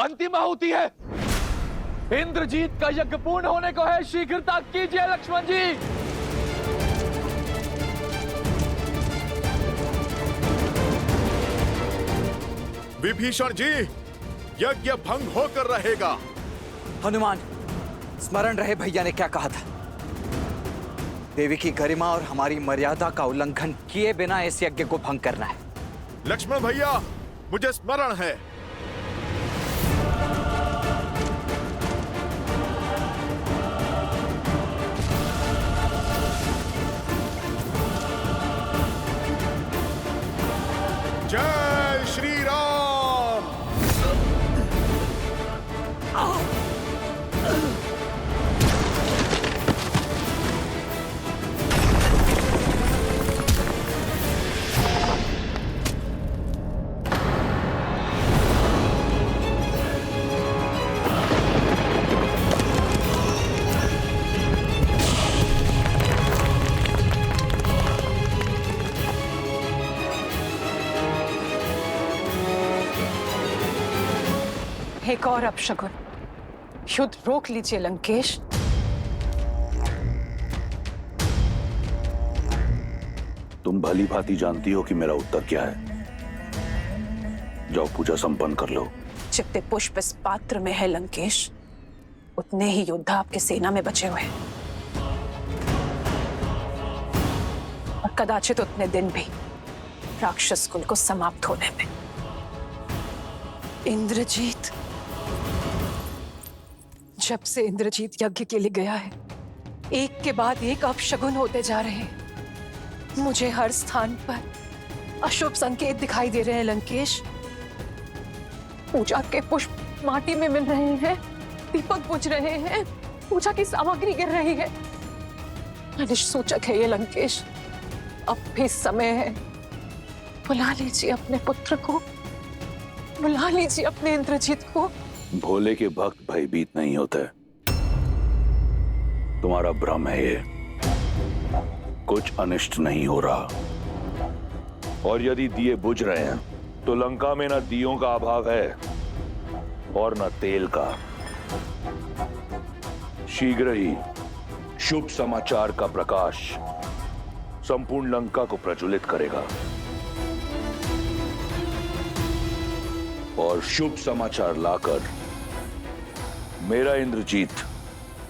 अंतिम आहुति है। इंद्रजीत का यज्ञ पूर्ण होने को है, शीघ्रता कीजिए लक्ष्मण जी। विभीषण जी, यज्ञ भंग होकर रहेगा। हनुमान, स्मरण रहे भैया ने क्या कहा था। देवी की गरिमा और हमारी मर्यादा का उल्लंघन किए बिना इस यज्ञ को भंग करना है। लक्ष्मण भैया, मुझे स्मरण है। जय श्री राम। एक और अपशगुन, युद्ध रोक लीजिए लंकेश। तुम भली भांति जानती हो कि मेरा उत्तर क्या है। जाओ पूजा संपन्न कर लो। जितने पुष्प इस पात्र में है लंकेश, उतने ही योद्धा आपके सेना में बचे हुए हैं, और कदाचित उतने दिन भी राक्षस कुल को समाप्त होने में। इंद्रजीत, जब से इंद्रजीत यज्ञ के लिए गया है, एक के बाद एक अपशगुन होते जा रहे हैं। मुझे हर स्थान पर अशुभ संकेत दिखाई दे रहे हैं लंकेश। पूजा के पुष्प माटी में मिल रहे हैं, दीपक बुझ रहे हैं, पूजा की सामग्री गिर रही है। अनिष्ट सूचक है ये लंकेश। अब भी समय है, बुला लीजिए अपने पुत्र को, बुला लीजिए अपने इंद्रजीत को। भोले के भक्त भयभीत नहीं होते। तुम्हारा भ्रम है ये। कुछ अनिष्ट नहीं हो रहा। और यदि दिए बुझ रहे हैं तो लंका में न दियों का अभाव है और न तेल का। शीघ्र ही शुभ समाचार का प्रकाश संपूर्ण लंका को प्रज्वलित करेगा। और शुभ समाचार लाकर मेरा इंद्रजीत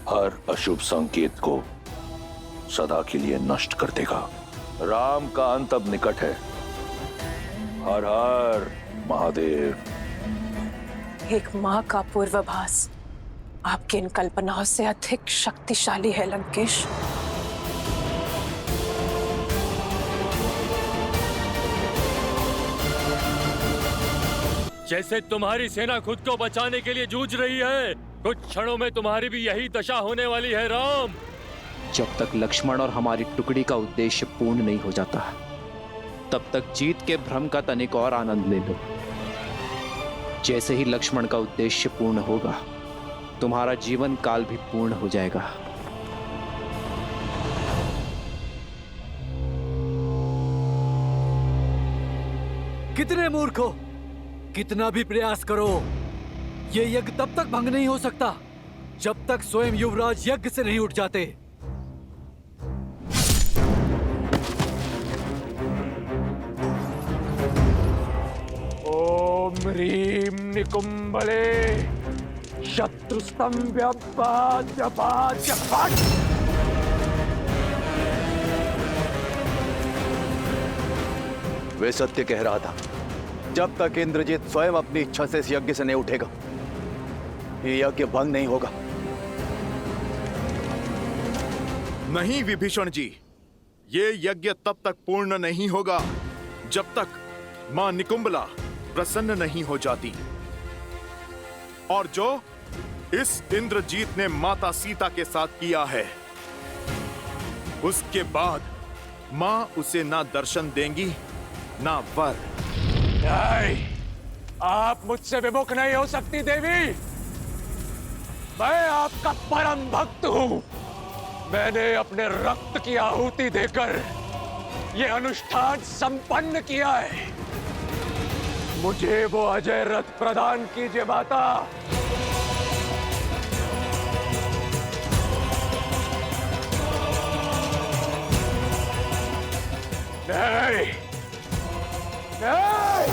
हर अशुभ संकेत को सदा के लिए नष्ट कर देगा। राम का अंत अब निकट है। हर हर महादेव। एक मां का पूर्वाभास आपकी इन कल्पनाओं से अधिक शक्तिशाली है लंकेश। जैसे तुम्हारी सेना खुद को बचाने के लिए जूझ रही है, कुछ क्षणों में तुम्हारी भी यही दशा होने वाली है राम। जब तक लक्ष्मण और हमारी टुकड़ी का उद्देश्य पूर्ण नहीं हो जाता, तब तक जीत के भ्रम का तनिक और आनंद ले लो। जैसे ही लक्ष्मण का उद्देश्य पूर्ण होगा, तुम्हारा जीवन काल भी पूर्ण हो जाएगा। कितने मूर्ख हो! कितना भी प्रयास करो, ये यज्ञ तब तक भंग नहीं हो सकता जब तक स्वयं युवराज यज्ञ से नहीं उठ जाते। ओम ह्रीं निकुंभले शत्रुस्तंभ्य पाद्य फट। वे सत्य कह रहा था। जब तक इंद्रजीत स्वयं अपनी इच्छा से इस यज्ञ से नहीं उठेगा, ये यज्ञ भंग नहीं होगा। नहीं विभीषण जी, ये यज्ञ तब तक पूर्ण नहीं होगा जब तक मां निकुंभला प्रसन्न नहीं हो जाती। और जो इस इंद्रजीत ने माता सीता के साथ किया है, उसके बाद मां उसे ना दर्शन देंगी ना वर। नहीं, आप मुझसे विमुख नहीं हो सकती देवी। मैं आपका परम भक्त हूं। मैंने अपने रक्त की आहुति देकर यह अनुष्ठान संपन्न किया है। मुझे वो अजय रथ प्रदान कीजिए माता। नहीं, नहीं,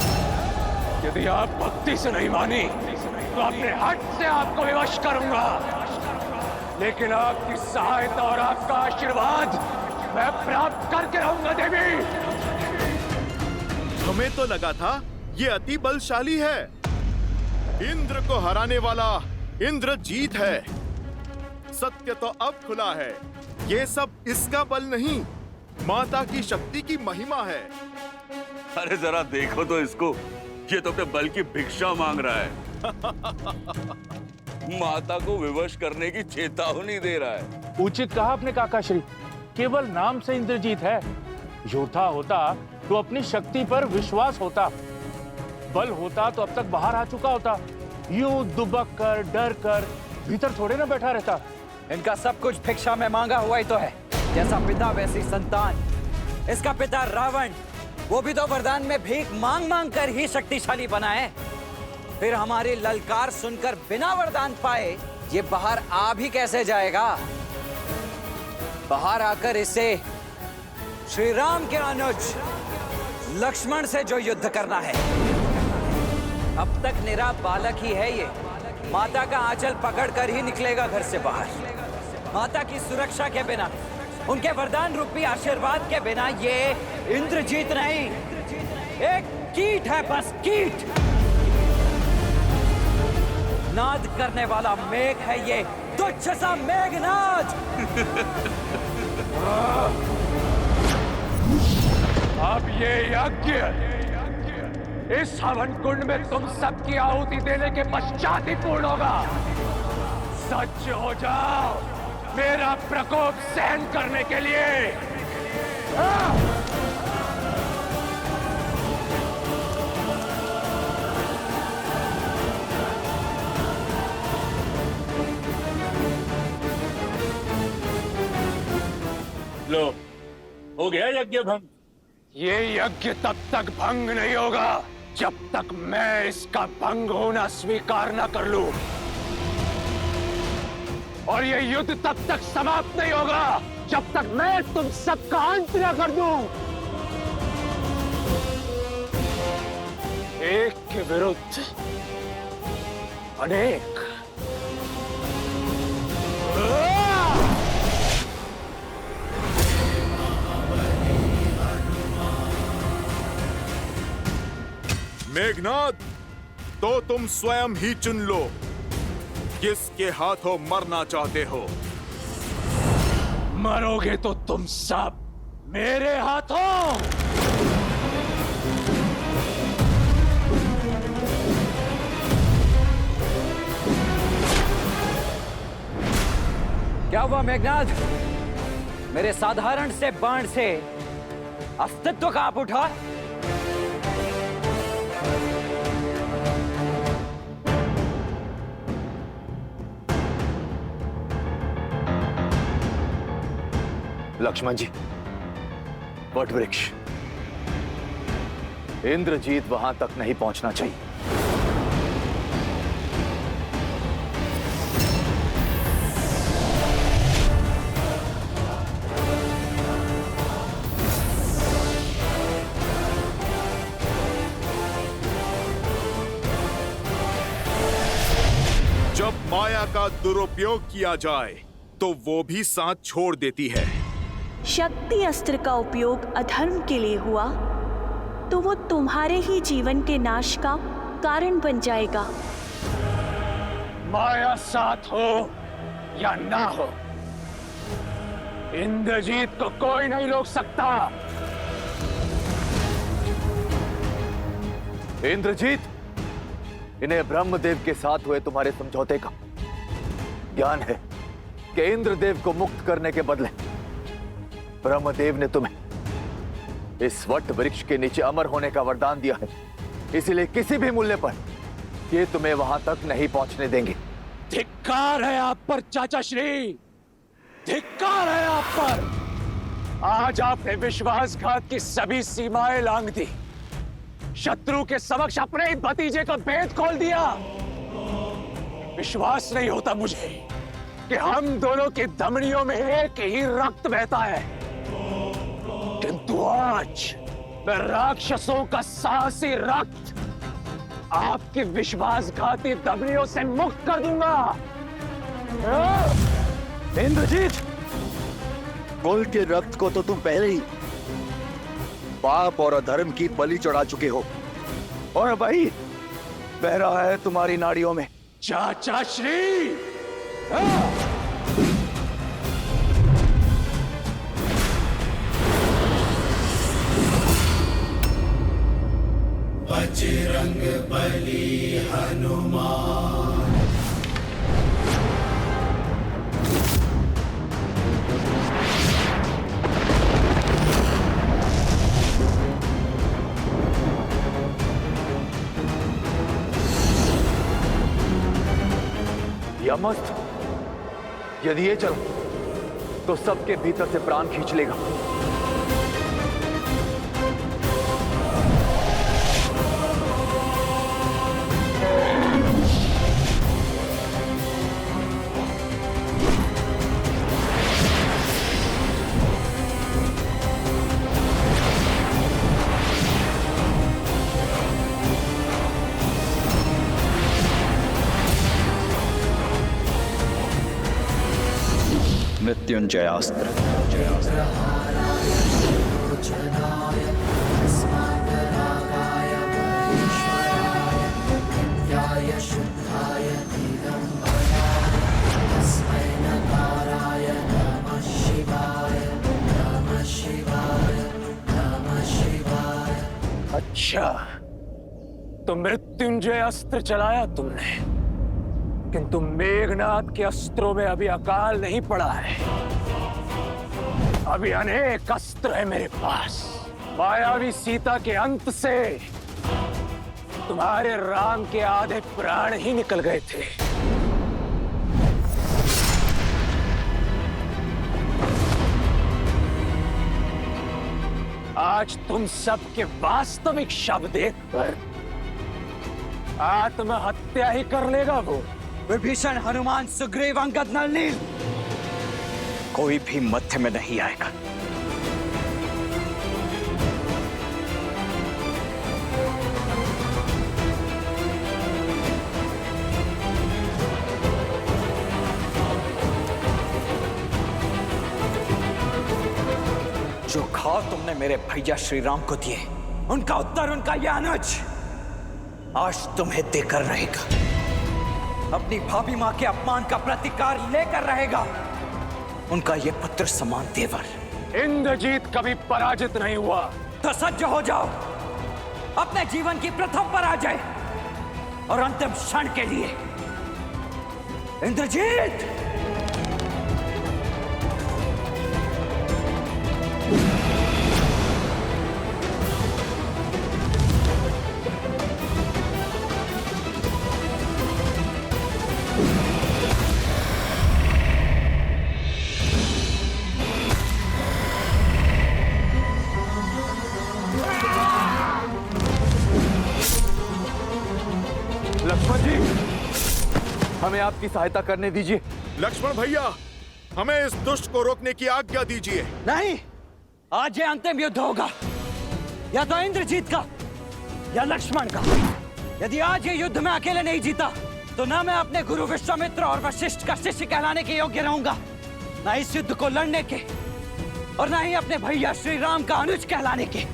यदि आप भक्ति से नहीं मानी तो अपने हट से आपको विवश करूंगा, लेकिन आपकी सहायता और आपका आशीर्वाद मैं प्राप्त करके रहूंगा देवी। हमें तो लगा था ये अति बलशाली है, इंद्र को हराने वाला इंद्रजीत है। सत्य तो अब खुला है, ये सब इसका बल नहीं, माता की शक्ति की महिमा है। अरे जरा देखो तो इसको, ये तो अपने बल की भिक्षा मांग रहा है। माता को विवश करने की चेतावनी दे रहा है। उचित कहा आपने काकाश्री, केवल नाम से इंद्रजीत है। योद्धा होता तो अपनी शक्ति पर विश्वास होता, बल होता तो अब तक बाहर आ चुका होता। यूं दुबक कर डर कर भीतर थोड़े ना बैठा रहता। इनका सब कुछ भिक्षा में मांगा हुआ ही तो है, जैसा पिता वैसी संतान। इसका पिता रावण, वो भी तो वरदान में भीख मांग मांग कर ही शक्तिशाली बना है। फिर हमारी ललकार सुनकर बिना वरदान पाए ये बाहर आ भी कैसे जाएगा? बाहर आकर इसे श्री राम के अनुज लक्ष्मण से जो युद्ध करना है। अब तक निरा बालक ही है ये, माता का आंचल पकड़कर ही निकलेगा घर से बाहर। माता की सुरक्षा के बिना, उनके वरदान रूपी आशीर्वाद के बिना ये इंद्रजीत नहीं, एक कीट है, बस कीट। नाद करने वाला मेघ है ये, तुच्छ सा मेघनाद। अब ये यज्ञ इस हवन कुंड में तुम सबकी आहुति देने के पश्चात ही पूर्ण होगा। सच हो जाओ मेरा प्रकोप सहन करने के लिए। लो, हो गया यज्ञ भंग। ये यज्ञ तब तक भंग नहीं होगा जब तक मैं इसका भंग होना स्वीकार न कर लूं, और ये युद्ध तब तक समाप्त नहीं होगा जब तक मैं तुम सबका अंत न कर दूं। एक के विरुद्ध अनेक। मेघनाद, तो तुम स्वयं ही चुन लो किसके हाथों मरना चाहते हो। मरोगे तो तुम सब मेरे हाथों। क्या हुआ मेघनाद? मेरे साधारण से बाण से अस्तित्व कांप उठा। लक्ष्मण जी, वट वृक्ष, इंद्रजीत वहां तक नहीं पहुंचना चाहिए। जब माया का दुरुपयोग किया जाए तो वो भी साथ छोड़ देती है। शक्ति अस्त्र का उपयोग अधर्म के लिए हुआ तो वो तुम्हारे ही जीवन के नाश का कारण बन जाएगा। माया साथ हो या ना हो, इंद्रजीत को कोई नहीं रोक सकता। इंद्रजीत, इन्हें ब्रह्मदेव के साथ हुए तुम्हारे समझौते का ज्ञान है कि इंद्रदेव को मुक्त करने के बदले ब्रह्मदेव ने तुम्हें इस वट वृक्ष के नीचे अमर होने का वरदान दिया है। इसलिए किसी भी मूल्य पर ये तुम्हें वहां तक नहीं पहुंचने देंगे। धिक्कार है आप पर चाचा श्री, धिक्कार है आप पर। आज आपने विश्वासघात की सभी सीमाएं लांघ दी, शत्रु के समक्ष अपने ही भतीजे का भेद खोल दिया। विश्वास नहीं होता मुझे कि हम दोनों की धमनियों में एक ही रक्त बहता है, किंतु आज मैं राक्षसों का साहसी रक्त आपकी विश्वासघाती धमनियों से मुक्त कर दूंगा। इंद्रजीत, कुल के रक्त को तो तुम पहले ही पाप और अधर्म की बलि चढ़ा चुके हो, और भाई बह रहा है तुम्हारी नाड़ियों में। चाचा श्री बजरंग बली हनुमान। यमस्त, यदि ये चलो तो सबके भीतर से प्राण खींच लेगा। मृत्युंजयास्त्र। अच्छा, तो मृत्युंजय अस्त्र चलाया तुमने, किंतु मेघनाथ के अस्त्रों में अभी अकाल नहीं पड़ा है। अभी अनेक अस्त्र है मेरे पास। मायावी सीता के अंत से तुम्हारे राम के आधे प्राण ही निकल गए थे। आज तुम सबके वास्तविक शव देखकर आत्महत्या ही कर लेगा वो। विभीषण, हनुमान, सुग्रीव, अंगद, नल, नील, कोई भी मध्य में नहीं आएगा। जो घाव तुमने मेरे भैया श्री राम को दिए, उनका उत्तर उनका यह अनुज आज तुम्हें देकर रहेगा। अपनी भाभी मां के अपमान का प्रतिकार लेकर रहेगा उनका ये पुत्र समान देवर। इंद्रजीत कभी पराजित नहीं हुआ। तो सज्ज हो जाओ अपने जीवन की प्रथम पराजय और अंतिम क्षण के लिए। इंद्रजीत! लक्ष्मण जी, हमें आपकी सहायता करने दीजिए। लक्ष्मण भैया, हमें इस दुष्ट को रोकने की आज्ञा दीजिए। नहीं, आज ये अंतिम युद्ध होगा, या तो इंद्रजीत का या लक्ष्मण का। यदि आज ये युद्ध में अकेले नहीं जीता तो ना मैं अपने गुरु विश्वामित्र और वशिष्ठ का शिष्य कहलाने के योग्य रहूंगा, ना इस युद्ध को लड़ने के, और ना ही अपने भैया श्री राम का अनुज कहलाने के।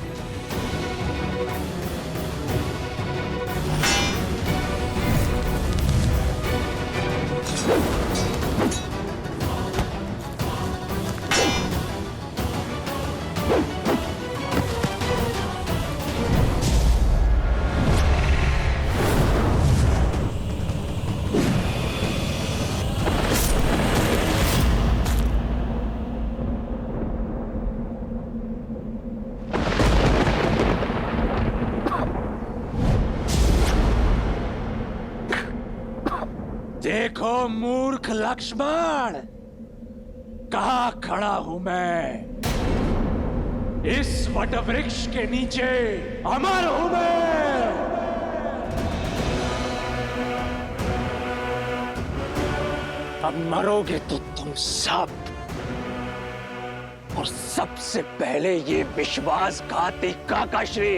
देखो मूर्ख लक्ष्मण, कहां खड़ा हूं मैं। इस वटवृक्ष के नीचे अमर हूं मैं। अब मरोगे तो तुम सब, और सबसे पहले ये विश्वासघाती काकाश्री,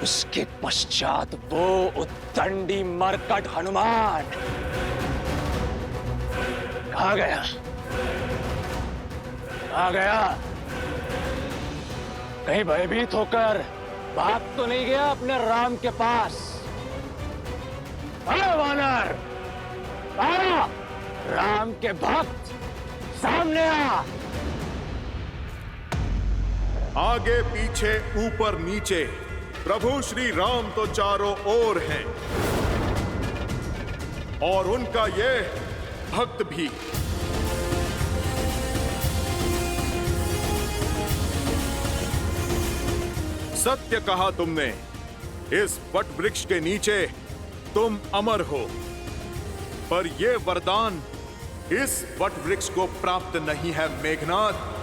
उसके पश्चात वो उद्दंडी मरकट हनुमान। कहाँ गया? कहाँ गया? कहीं भयभीत होकर भाग तो नहीं गया अपने राम के पास? अरे वानर, आ! राम के भक्त सामने आ। आगे पीछे ऊपर नीचे प्रभु श्री राम तो चारों ओर हैं, और उनका ये भक्त भी। सत्य कहा तुमने, इस वट वृक्ष के नीचे तुम अमर हो, पर यह वरदान इस वट वृक्ष को प्राप्त नहीं है मेघनाथ।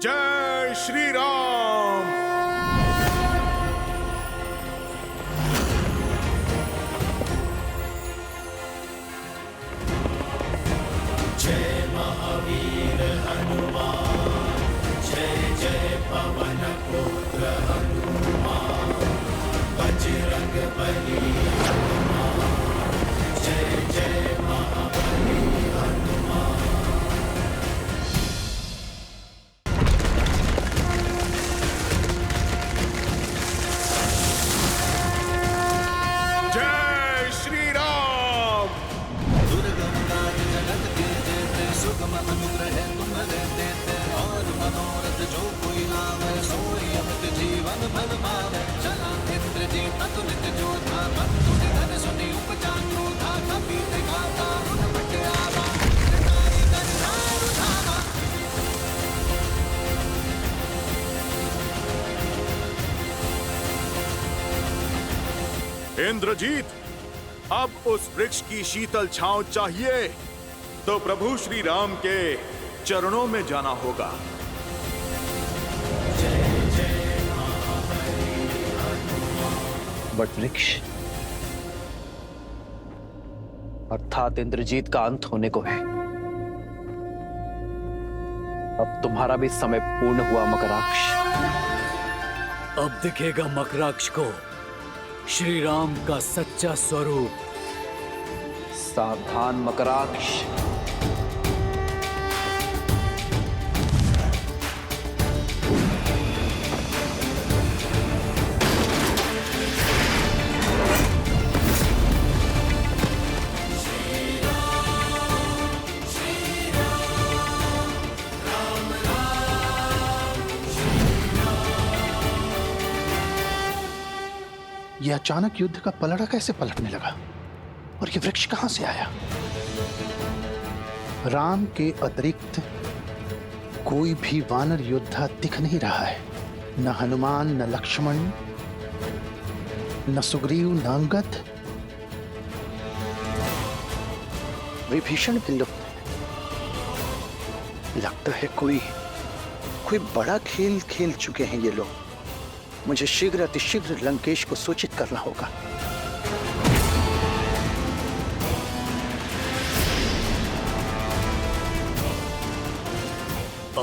जय श्री राम। जय महावीर हनुमान, जय जय पवन पुत्र हनुमान, बजरंग बली हनुमान, जय जय महाबली हनुमान। जय श्री राम। सुगम अनुग्रह तुम देते, और मनोरथ जो कोई लावे, सोई अमित जीवन फल पावे। चला इंद्रजीत अतुलित जोधा, बंधु निधन सुनि उपजा क्रोधा। कपि दिखाता रुन बट आवा, जटाई गंधार उठावा। इंद्रजीत, अब उस वृक्ष की शीतल छांव चाहिए तो प्रभु श्री राम के चरणों में जाना होगा। वट वृक्ष अर्थात इंद्रजीत का अंत होने को है। अब तुम्हारा भी समय पूर्ण हुआ मकराक्ष। अब दिखेगा मकराक्ष को श्री राम का सच्चा स्वरूप। सावधान मकराक्ष। यह अचानक युद्ध का पलड़ा कैसे पलटने लगा, और यह वृक्ष कहां से आया? राम के अतिरिक्त कोई भी वानर योद्धा दिख नहीं रहा है। न हनुमान, न लक्ष्मण, न सुग्रीव, न अंगद। विभीषण भी लुप्त है। लगता है कोई बड़ा खेल खेल चुके हैं ये लोग। मुझे शीघ्र अतिशीघ्र लंकेश को सूचित करना होगा।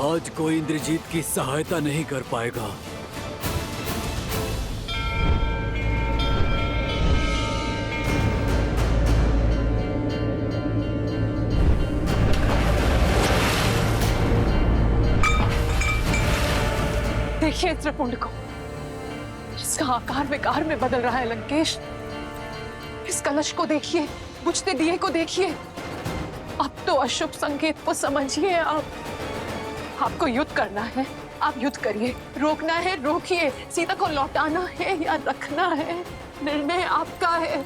आज कोई इंद्रजीत की सहायता नहीं कर पाएगा। देखिए त्रिपुंड को, इसका आकार विकार में बदल रहा है लंकेश। इस कलश को देखिए, बुझते दिए को देखिए। अब तो अशुभ संकेत को समझिए। आपको युद्ध करना है, आप युद्ध करिए। रोकना है, रोकिए। सीता को लौटाना है या रखना है, निर्णय आपका है।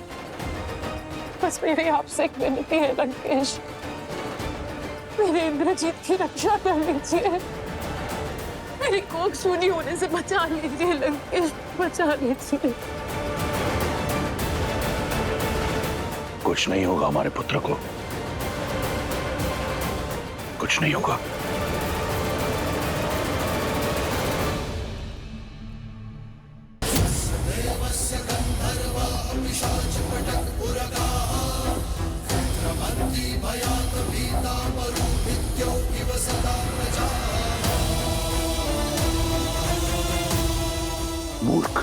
बस मेरी आपसे एक विनती है लंकेश, मेरे इंद्रजीत की रक्षा कर लीजिए। मेरी कोख सूनी होने से बचा लीजिए लंकेश, बचा लीजिए। कुछ नहीं होगा हमारे पुत्र को, कुछ नहीं होगा। मूर्ख,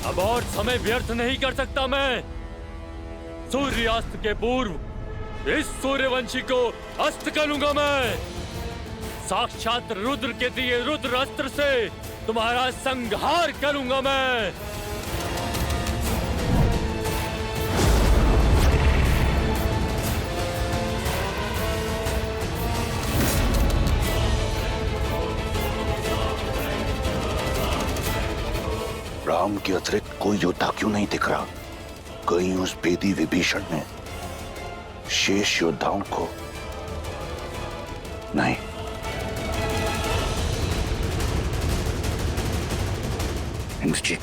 अब और समय व्यर्थ नहीं कर सकता मैं। सूर्यास्त के पूर्व इस सूर्यवंशी को अस्त करूंगा मैं। साक्षात रुद्र के दिए रुद्र अस्त्र से तुम्हारा संहार करूंगा मैं। राम के अतिरिक्त कोई योद्धा क्यों नहीं दिख रहा? कहीं उस बेदी विभीषण ने शेष योद्धाओं को नहीं। इंद्रजीत,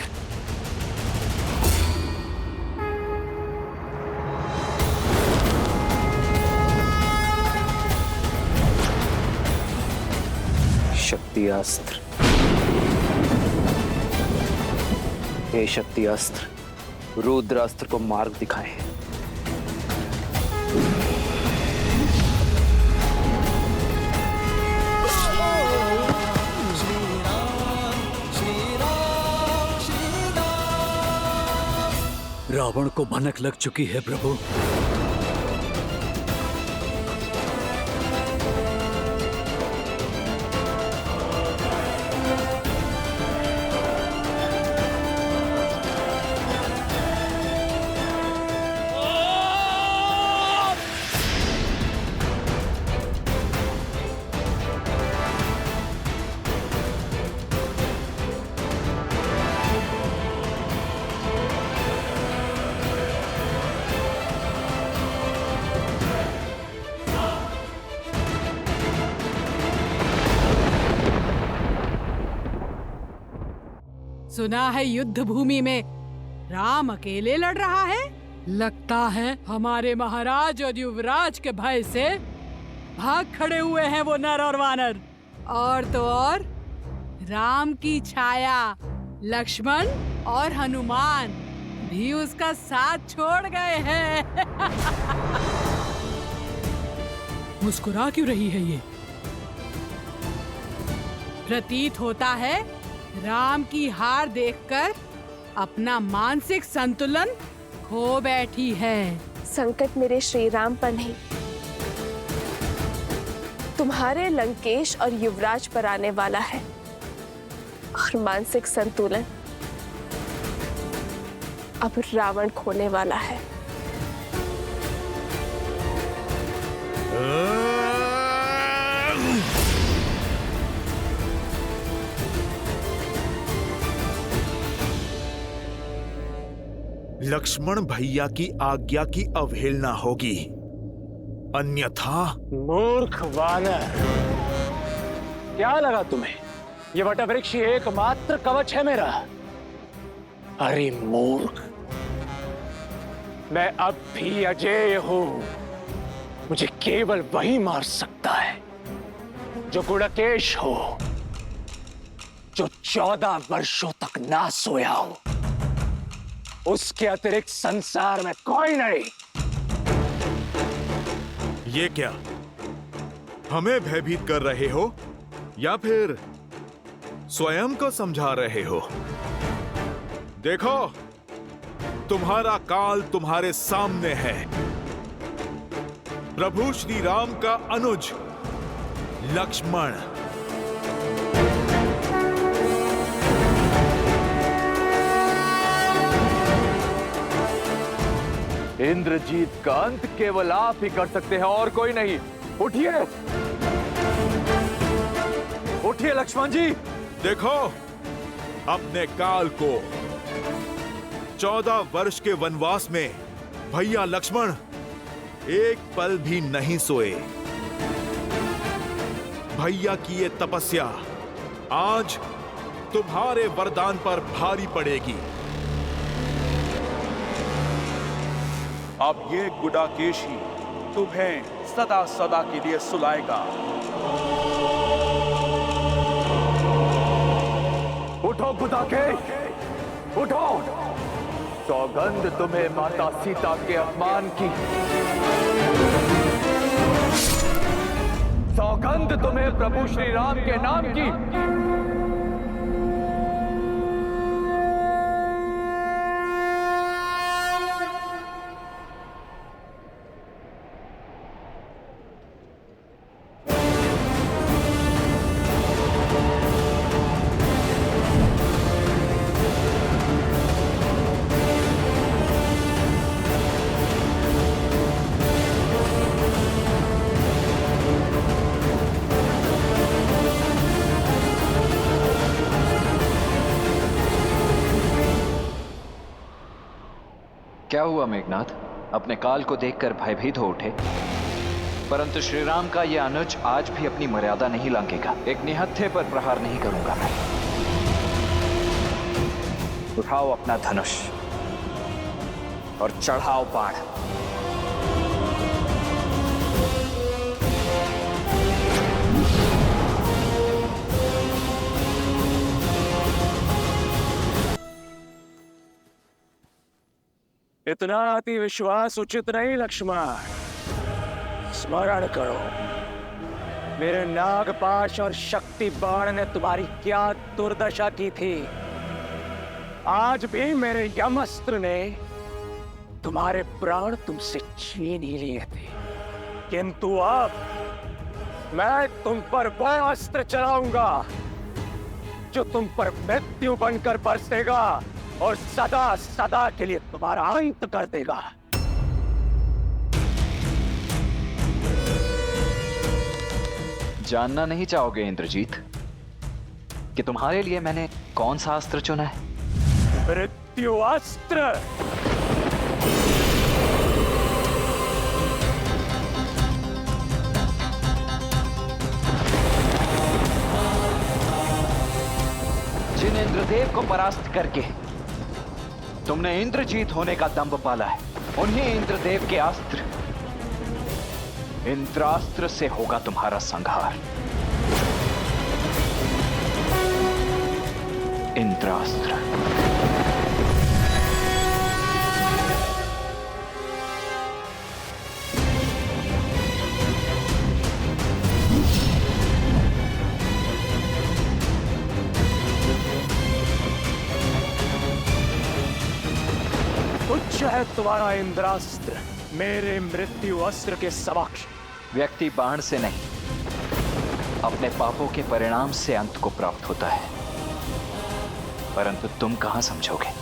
शक्ति अस्त्र, हे शक्ति अस्त्र, रुद्र अस्त्र को मार्ग दिखाए। रावण को भनक लग चुकी है प्रभु। सुना है युद्ध भूमि में राम अकेले लड़ रहा है। लगता है हमारे महाराज और युवराज के भय से भाग खड़े हुए हैं वो नर और वानर। और तो और राम की छाया लक्ष्मण और हनुमान भी उसका साथ छोड़ गए हैं। मुस्कुरा क्यों रही है ये? प्रतीत होता है राम की हार देखकर अपना मानसिक संतुलन खो बैठी है। संकट मेरे श्री राम पर नहीं, तुम्हारे लंकेश और युवराज पर आने वाला है। और मानसिक संतुलन अब रावण खोने वाला है। लक्ष्मण भैया की आज्ञा की अवहेलना होगी, अन्यथा। मूर्ख वानर, क्या लगा तुम्हें ये वटवृक्ष एकमात्र कवच है मेरा? अरे मूर्ख, मैं अब भी अजेय हूं। मुझे केवल वही मार सकता है जो गुणकेश हो, जो 14 वर्षों तक ना सोया हो। उसके अतिरिक्त संसार में कोई नहीं। ये क्या हमें भयभीत कर रहे हो या फिर स्वयं को समझा रहे हो? देखो, तुम्हारा काल तुम्हारे सामने है। प्रभु श्री राम का अनुज लक्ष्मण। इंद्रजीत का अंत केवल आप ही कर सकते हैं और कोई नहीं। उठिए, उठिए लक्ष्मण जी। देखो, अपने काल को 14 वर्ष के वनवास में भैया लक्ष्मण एक पल भी नहीं सोए। भैया की ये तपस्या आज तुम्हारे वरदान पर भारी पड़ेगी। अब ये गुडाकेश ही तुम्हें सदा सदा के लिए सुलाएगा। उठो गुदाकेश, उठो। सौगंध तुम्हें माता सीता के अपमान की, सौगंध तुम्हें प्रभु श्री राम के नाम की। क्या हुआ मेघनाथ? अपने काल को देखकर भयभीत हो उठे, परंतु श्री राम का यह अनुज आज भी अपनी मर्यादा नहीं लांघेगा। एक निहत्थे पर प्रहार नहीं करूंगा मैं। उठाओ अपना धनुष और चढ़ाओ बाण। इतना अति विश्वास उचित नहीं लक्ष्मण। स्मरण करो मेरे नागपाश और शक्ति बाण ने तुम्हारी क्या दुर्दशा की थी। आज भी मेरे यमअस्त्र ने तुम्हारे प्राण तुमसे छीन ही लिए थे, किंतु अब मैं तुम पर वह अस्त्र चलाऊंगा जो तुम पर मृत्यु बनकर बरसेगा और सदा सदा के लिए तुम्हारा अंत कर देगा। जानना नहीं चाहोगे इंद्रजीत कि तुम्हारे लिए मैंने कौन सा अस्त्र चुना है? मृत्यु अस्त्र। जिन इंद्रदेव को परास्त करके तुमने इंद्रजीत होने का दंभ पाला है, उन्हीं इंद्रदेव के अस्त्र इंद्रास्त्र से होगा तुम्हारा संहार। इंद्रास्त्र। तुच्छ है तुम्हारा इंद्रास्त्र मेरे मृत्यु अस्त्र के समक्ष। व्यक्ति बाण से नहीं, अपने पापों के परिणाम से अंत को प्राप्त होता है, परंतु तुम कहां समझोगे?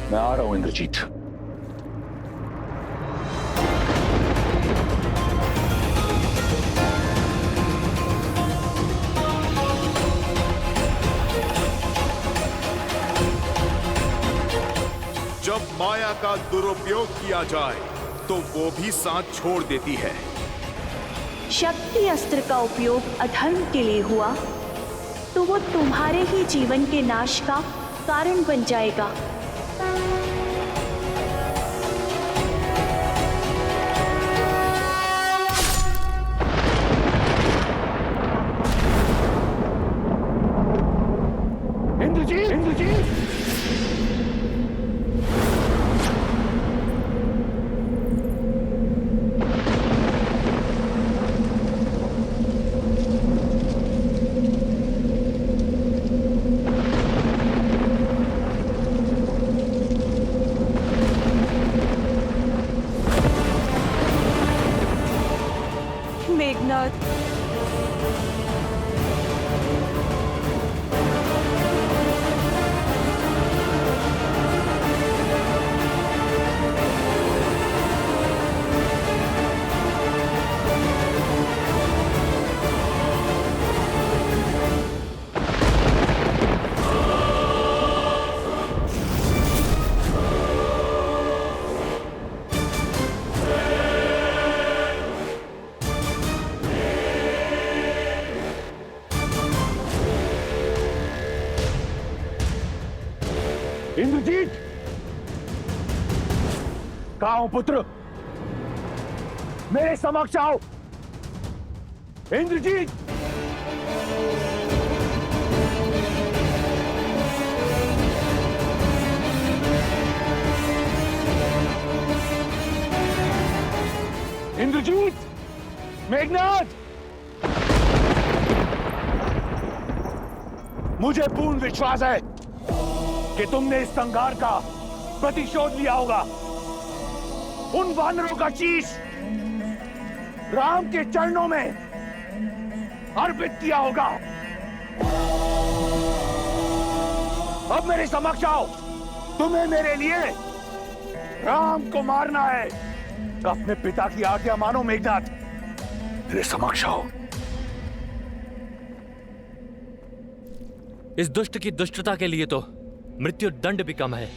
मैं आ रहा हूं इंद्रजीत। जब माया का दुरुपयोग किया जाए तो वो भी साथ छोड़ देती है। शक्ति अस्त्र का उपयोग अधर्म के लिए हुआ तो वो तुम्हारे ही जीवन के नाश का कारण बन जाएगा। इंद्रजीत, इंद्रजीत। मेघनाद। इंद्रजीत, कहाँ हो पुत्र? मेरे समक्ष आओ। इंद्रजीत, इंद्रजीत, मेघनाद, मुझे पूर्ण विश्वास है कि तुमने इस संघार का प्रतिशोध लिया होगा। उन वानरों का शीश राम के चरणों में अर्पित किया होगा। अब मेरे समक्ष आओ। तुम्हें मेरे लिए राम को मारना है। अपने पिता की आज्ञा मानो मेघनाद। मेरे समक्ष आओ। इस दुष्ट की दुष्टता के लिए तो मृत्यु दंड भी कम है।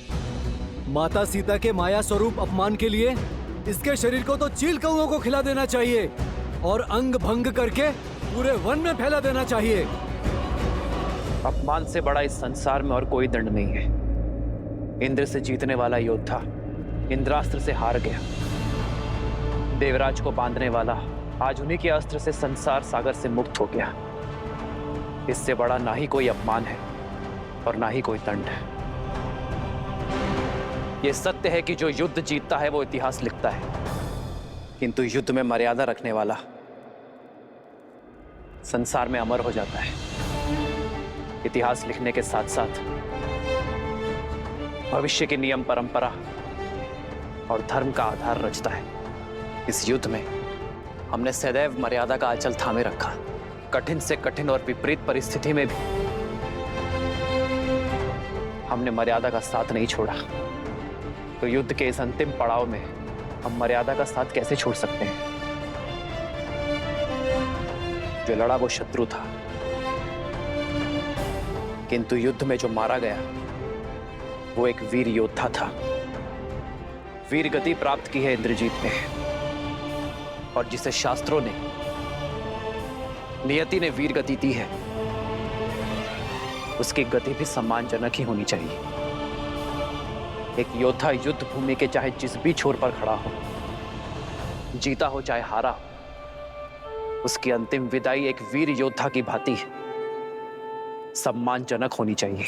माता सीता के माया स्वरूप अपमान के लिए इसके शरीर को तो चील कौओं को खिला देना चाहिए और अंग भंग करके पूरे वन में फैला देना चाहिए। अपमान से बड़ा इस संसार में और कोई दंड नहीं है। इंद्र से जीतने वाला योद्धा इंद्रास्त्र से हार गया। देवराज को बांधने वाला आज उन्हीं के अस्त्र से संसार सागर से मुक्त हो गया। इससे बड़ा ना ही कोई अपमान है और ना ही कोई दंड है। यह सत्य है कि जो युद्ध जीतता है वो इतिहास लिखता है, किंतु युद्ध में मर्यादा रखने वाला संसार में अमर हो जाता है। इतिहास लिखने के साथ साथ भविष्य के नियम, परंपरा और धर्म का आधार रचता है। इस युद्ध में हमने सदैव मर्यादा का आंचल थामे रखा। कठिन से कठिन और विपरीत परिस्थिति में भी हमने मर्यादा का साथ नहीं छोड़ा। तो युद्ध के इस अंतिम पड़ाव में हम मर्यादा का साथ कैसे छोड़ सकते हैं? जो लड़ा वो शत्रु था, किंतु युद्ध में जो मारा गया वो एक वीर योद्धा था। वीर गति प्राप्त की है इंद्रजीत ने, और जिसे शास्त्रों ने, नियति ने वीर गति दी है, उसकी गति भी सम्मानजनक ही होनी चाहिए। एक योद्धा युद्ध भूमि के चाहे जिस भी छोर पर खड़ा हो, जीता हो चाहे हारा हो, उसकी अंतिम विदाई एक वीर योद्धा की भांति सम्मानजनक होनी चाहिए।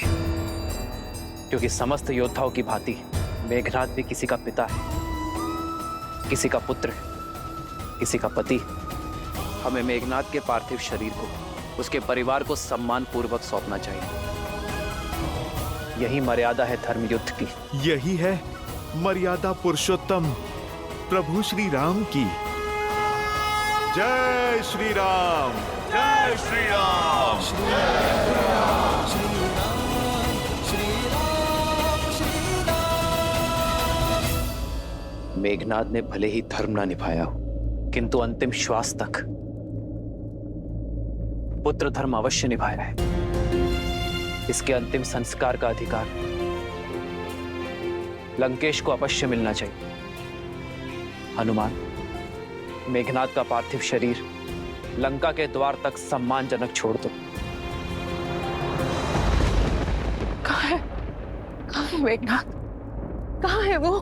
क्योंकि समस्त योद्धाओं की भांति मेघनाद भी किसी का पिता है, किसी का पुत्र है, किसी का पति। हमें मेघनाद के पार्थिव शरीर को उसके परिवार को सम्मान पूर्वक सौंपना चाहिए। यही मर्यादा है धर्म युद्ध की। यही है मर्यादा पुरुषोत्तम प्रभु श्री राम की। जय श्री राम, जय श्री राम, मेघनाद ने भले ही धर्म ना निभाया हो, किंतु अंतिम श्वास तक पुत्र धर्म अवश्य निभाया है। इसके अंतिम संस्कार का अधिकार लंकेश को अवश्य मिलना चाहिए। हनुमान, मेघनाद का पार्थिव शरीर लंका के द्वार तक सम्मानजनक छोड़ दो। कहाँ है मेघनाद? कहाँ है वो?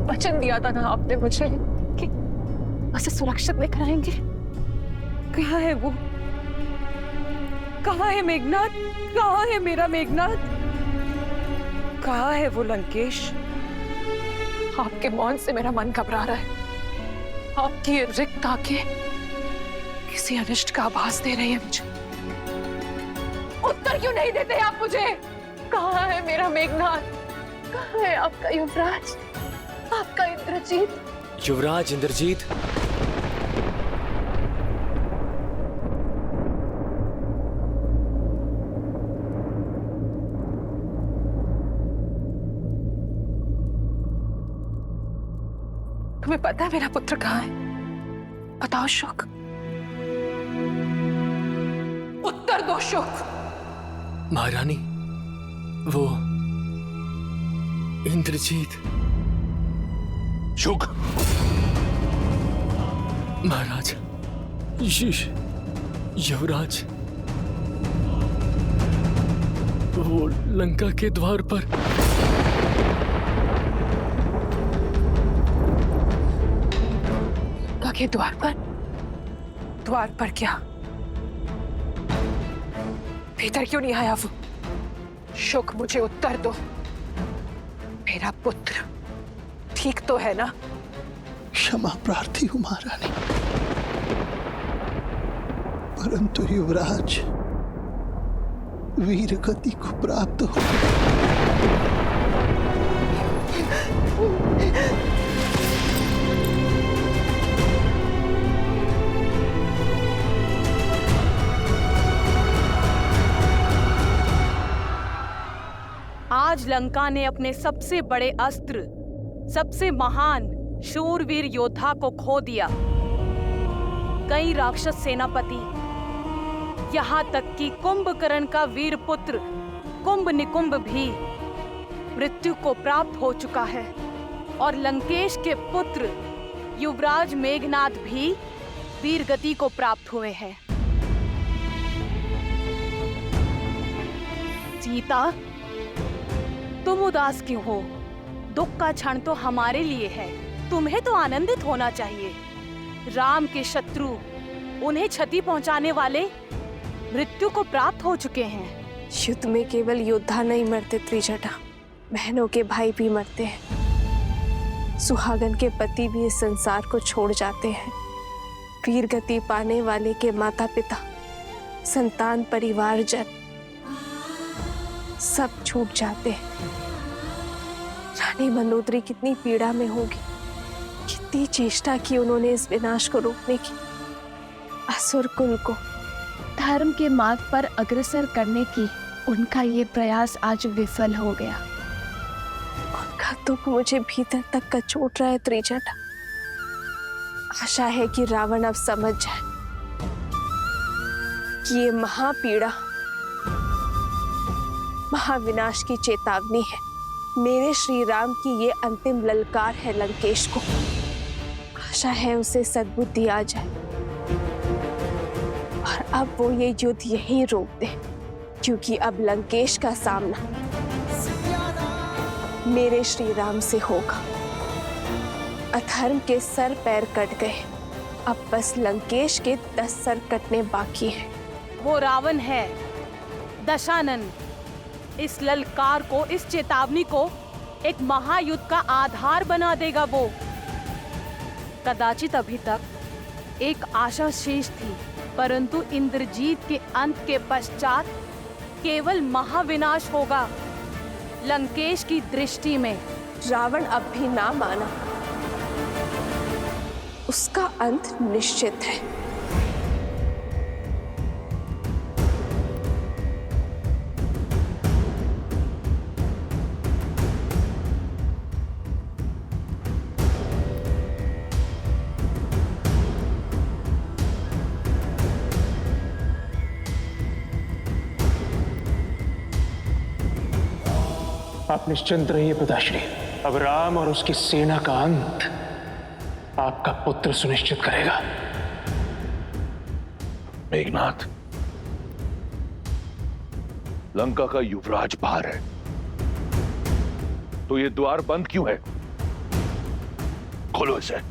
वचन दिया था ना आपने मुझे कि उसे सुरक्षित लेकर आएंगे। कहाँ है वो? कहाँ है मेघनाद? कहाँ है मेरा मेघनाद? कहाँ है वो लंकेश? आपके मौन से मेरा मन घबरा रहा है। आपकी ये रिक्त आंखें किसी अनिष्ट का आभास दे रही है मुझे। उत्तर क्यों नहीं देते आप मुझे? कहाँ है मेरा मेघनाद? कहाँ है आपका युवराज, आपका इंद्रजीत? युवराज इंद्रजीत, पता है मेरा पुत्र कहाँ है? बताओ शुक, उत्तर दो शुक। महारानी, वो इंद्रजीत। शुक। महाराज, युवराज, वो लंका के द्वार पर। लंका के द्वार पर? द्वार पर क्या? भीतर क्यों नहीं आया वो? शुक, मुझे उत्तर दो। मेरा पुत्र ठीक तो है ना? क्षमा प्रार्थी हूं महारानी, परंतु युवराज वीर गति को प्राप्त हो। आज लंका ने अपने सबसे बड़े अस्त्र, सबसे महान शूरवीर योद्धा को खो दिया। कई राक्षस सेनापति, यहाँ तक कि कुंभकर्ण का वीर पुत्र कुंभ निकुंभ भी मृत्यु को प्राप्त हो चुका है, और लंकेश के पुत्र युवराज मेघनाद भी वीर गति को प्राप्त हुए हैं। सीता, तुम उदास क्यों हो? दुख का क्षण तो हमारे लिए है, तुम्हें तो आनंदित होना चाहिए। राम के शत्रु, उन्हें क्षति पहुंचाने वाले मृत्यु को प्राप्त हो चुके हैं। युद्ध में केवल योद्धा नहीं मरते त्रिजटा, बहनों के भाई भी मरते हैं। सुहागन के पति भी इस संसार को छोड़ जाते हैं। वीर गति पाने वाले के माता पिता, संतान, परिवार जन सब छूट जाते हैं। रानी मंदोदरी कितनी पीड़ा में होगी, कितनी चेष्टा की उन्होंने इस विनाश को रोकने की। असुर कुल को धर्म के मार्ग पर अग्रसर करने की उनका ये प्रयास आज विफल हो गया। उनका दुख मुझे भीतर तक कचोट रहा है त्रिजटा। आशा है कि रावण अब समझ जाए कि ये महापीड़ा महाविनाश की चेतावनी है। मेरे श्री राम की ये अंतिम ललकार है लंकेश को। आशा है उसे सद्बुद्धि आ जाए और अब वो ये युद्ध यहीं रोक दे, क्योंकि अब लंकेश का सामना मेरे श्री राम से होगा। अधर्म के सर पैर कट गए, अब बस लंकेश के 10 सर कटने बाकी हैं। वो रावण है, दशानन। इस ललकार को, इस चेतावनी को एक महायुद्ध का आधार बना देगा वो। कदाचित अभी तक एक आशा शेष थी, परंतु इंद्रजीत के अंत के पश्चात केवल महाविनाश होगा। लंकेश की दृष्टि में रावण अब भी ना माना, उसका अंत निश्चित है। आप निश्चिंत रहिए पिताश्री, अब राम और उसकी सेना का अंत आपका पुत्र सुनिश्चित करेगा। मेघनाथ, लंका का युवराज बाहर है, तो ये द्वार बंद क्यों है? खोलो इसे।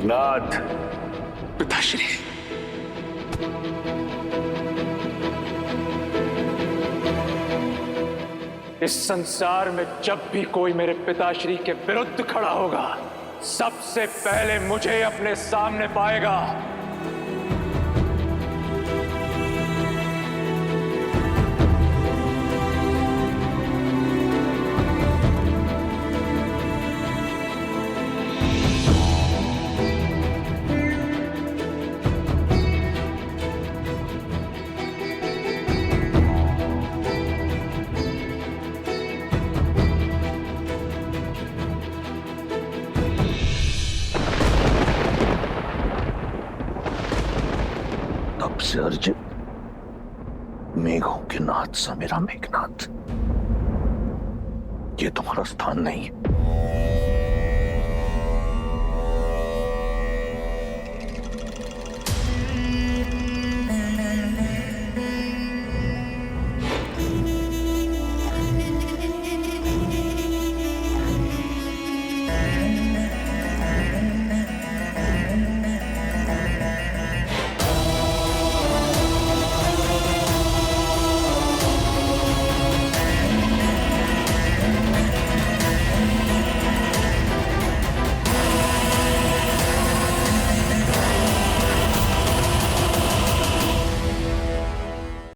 मेघनाथ। पिताश्री, इस संसार में जब भी कोई मेरे पिताश्री के विरुद्ध खड़ा होगा, सबसे पहले मुझे अपने सामने पाएगा। तब से अर्जुन, मेघों के नाथ सा मेरा मेघनाथ, ये तुम्हारा स्थान नहीं है।